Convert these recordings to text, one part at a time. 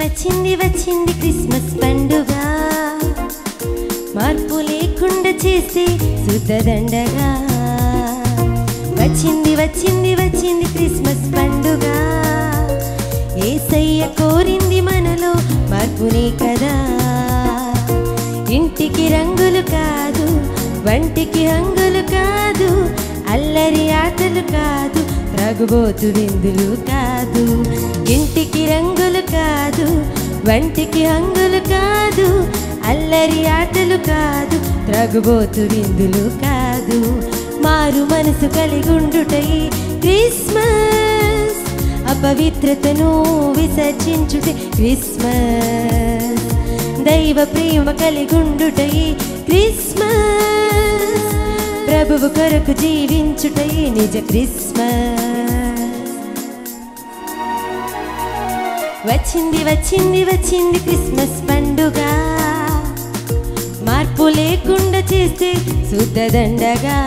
వచ్చింది వచ్చింది క్రిస్మస్ పండుగ మార్పు లేకుండా చేస్తే శుద్ధదండగా వచ్చింది వచ్చింది వచ్చింది క్రిస్మస్ పండుగ యేసయ్య కోరింది మనలో మార్పునే కదా ఇంటికి రంగులు కాదు వంటికి హంగులు కాదు అల్లరి ఆటలు కాదు త్రాగుబోతు విందులు కాదు ఇంటికి రంగులు కాదు వంటికి హంగులు కాదు అల్లరి ఆటలు కాదు త్రాగుబోతు విందులు కాదు మారు మనసు కలిగుండుటై క్రిస్మస్ అపవిత్రతను విసర్జించుటే క్రిస్మస్ దైవ ప్రేమ కలిగుండుటై క్రిస్మస్ ప్రభువు కొరకు జీవించుటై నిజ క్రిస్మస్ వచ్చింది వచ్చింది వచ్చింది క్రిస్మస్ పండుగ మార్పు లేకుండా చేస్తే శుద్ధదండగా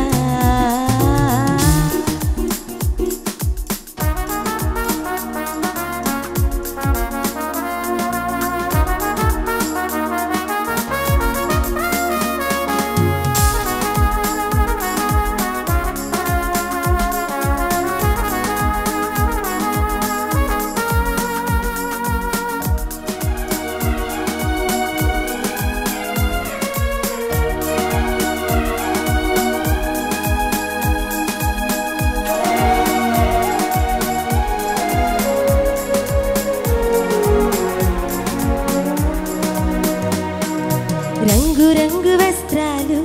రంగు రంగు వస్త్రాలు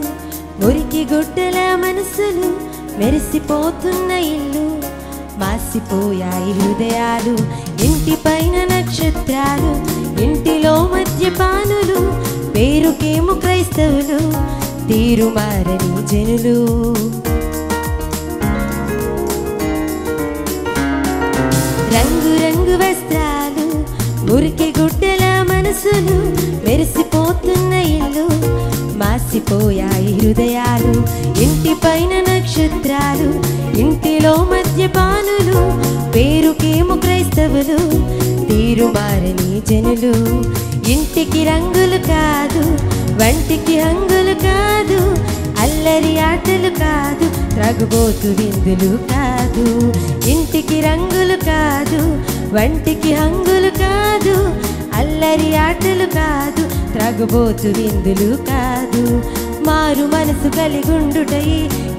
మురికి గుడ్డల మనసులు మెరిసిపోతున్న ఇల్లు మాసిపోయాయి హృదయాలు ఇంటి పైన నక్షత్రాలు ఇంటిలో మద్యపానులు పేరుకేమో క్రైస్తవులు తీరు మారని జనులు రంగు రంగు వస్త్రాలు మురికి గుడ్డల మనసులు మెరిసిపోతున్న ఇల్లు మాసిపోయాయి హృదయాలు ఇంటి పైన నక్షత్రాలు ఇంటిలో మద్యపానులు పేరుకేమో క్రైస్తవులు తీరు మారని జనులు ఇంటికి రంగులు కాదు వంటికి హంగులు కాదు అల్లరి ఆటలు కాదు త్రాగుబోతు విందులు కాదు ఇంటికి రంగులు కాదు వంటికి హంగులు కాదు అల్లరి ఆటలు కాదు త్రాగుబోతు విందులు కాదు మారు మనసు కలిగుండుటై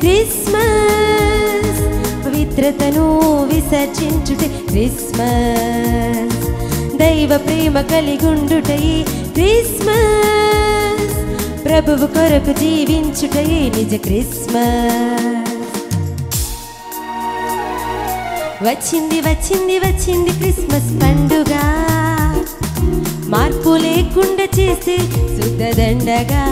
క్రిస్మస్ పవిత్రతను విసర్జించుటే క్రిస్మస్ దైవ ప్రేమ కలిగుండుటై క్రిస్మస్ ప్రభువు కొరకు జీవించుటై నిజ క్రిస్మస్ వచ్చింది వచ్చింది వచ్చింది క్రిస్మస్ పండుగ మార్పు లేకుండా చేస్తే శుద్ధదండగా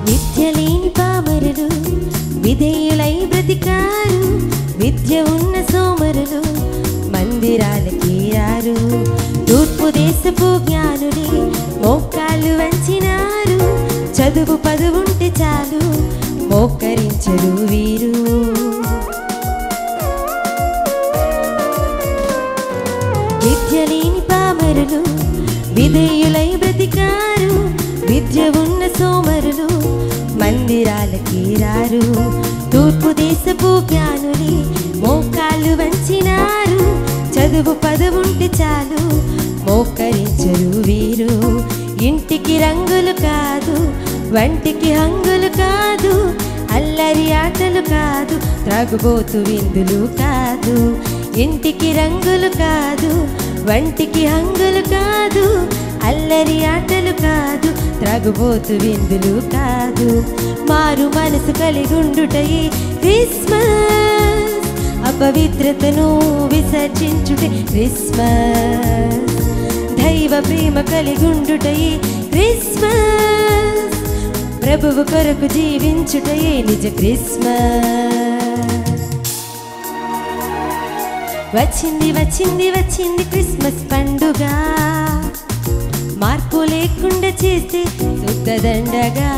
విద్యలేని పామరులు విధేయులై బ్రతికారు విద్య ఉన్న సోమరులు మందిరాలకి రారు తూర్పు దేశపు జ్ఞానులే మోకాళ్ళు వంచినారు చదువు పదువుంటే చాలు మోకరించరు వీరు విద్యలేని పామరులు విధేయులై బ్రతికారు విద్య ఉన్న సోమరులు మందిరాలకి రారు తూర్పు దేశపు జ్ఞానులే మోకాళ్ళు వంచినారు చదువు పదవుంటే చాలు మోకరించరు వీరు ఇంటికి రంగులు కాదు వంటికి హంగులు కాదు అల్లరి ఆటలు కాదు త్రాగుబోతు విందులు కాదు ఇంటికి రంగులు కాదు, వంటికి హంగులు కాదు, అల్లరి ఆటలు కాదు, త్రాగుబోతు విందులు కాదు. మారు మనసు కలిగుండుటయే క్రిస్మస్, అపవిత్రతను విసర్జించుటే క్రిస్మస్. దైవ ప్రేమ కలిగుండుటయే క్రిస్మస్, ప్రభువు కొరకు జీవించుటయే నిజ క్రిస్మస్. వచ్చింది వచ్చింది వచ్చింది క్రిస్మస్ పండుగ, మార్పు లేకుండా చేస్తే శుద్ధదండగా.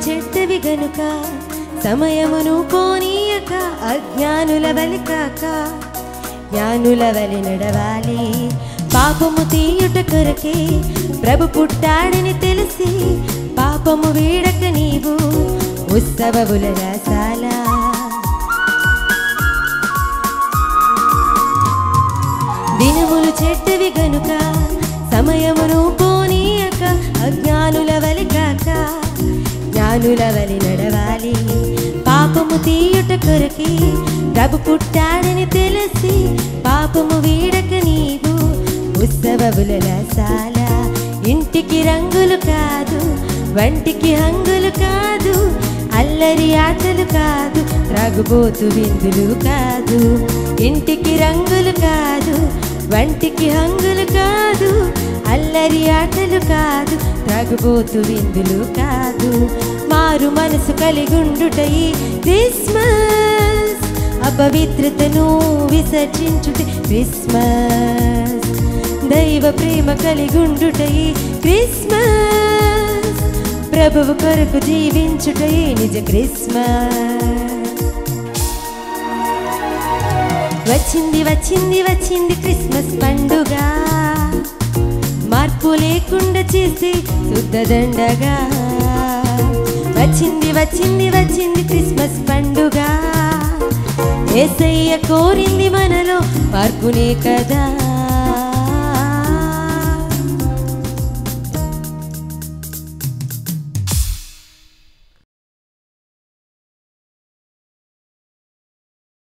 చెడ్డవి గనుక సమయమును పోనీయక, అజ్ఞానుల వలి కాక జ్ఞానుల వలి నడవాలి. పాపము తీయుట కొరకే ప్రభు పుట్టాడని తెలిసి, పాపము వీడక నీవు ఉత్సవముల రసాల. దినములు చెడ్డవి గనుక సమయమును పోనీయక, అజ్ఞానుల వలి కాక జ్ఞానుల వలి నడవాలి. పాపము తీయుట కొరకే ప్రభు పుట్టాడని తెలిసి, పాపము వీడక నీవు ఉత్సవముల రసాల. ఇంటికి రంగులు కాదు, వంటికి హంగులు కాదు, అల్లరి ఆటలు కాదు, త్రాగుబోతు విందులు కాదు. ఇంటికి రంగులు కాదు, వంటికి హంగులు కాదు, అల్లరి ఆటలు కాదు, త్రాగుబోతు విందులు కాదు. మారు మనసు కలిగుండుటయే క్రిస్మస్, అపవిత్రతను విసర్జించుటే క్రిస్మస్. దైవ ప్రేమ కలిగుండుటయే క్రిస్మస్, ప్రభువు కొరకు జీవించుటయే నిజ క్రిస్మస్. వచ్చింది వచ్చింది వచ్చింది క్రిస్మస్ పండుగ, మార్పు లేకుండా చేసి శుద్ధదండగా. వచ్చింది వచ్చింది వచ్చింది క్రిస్మస్ పండుగ, యేసయ్య కోరింది మనలో మార్పునే కదా.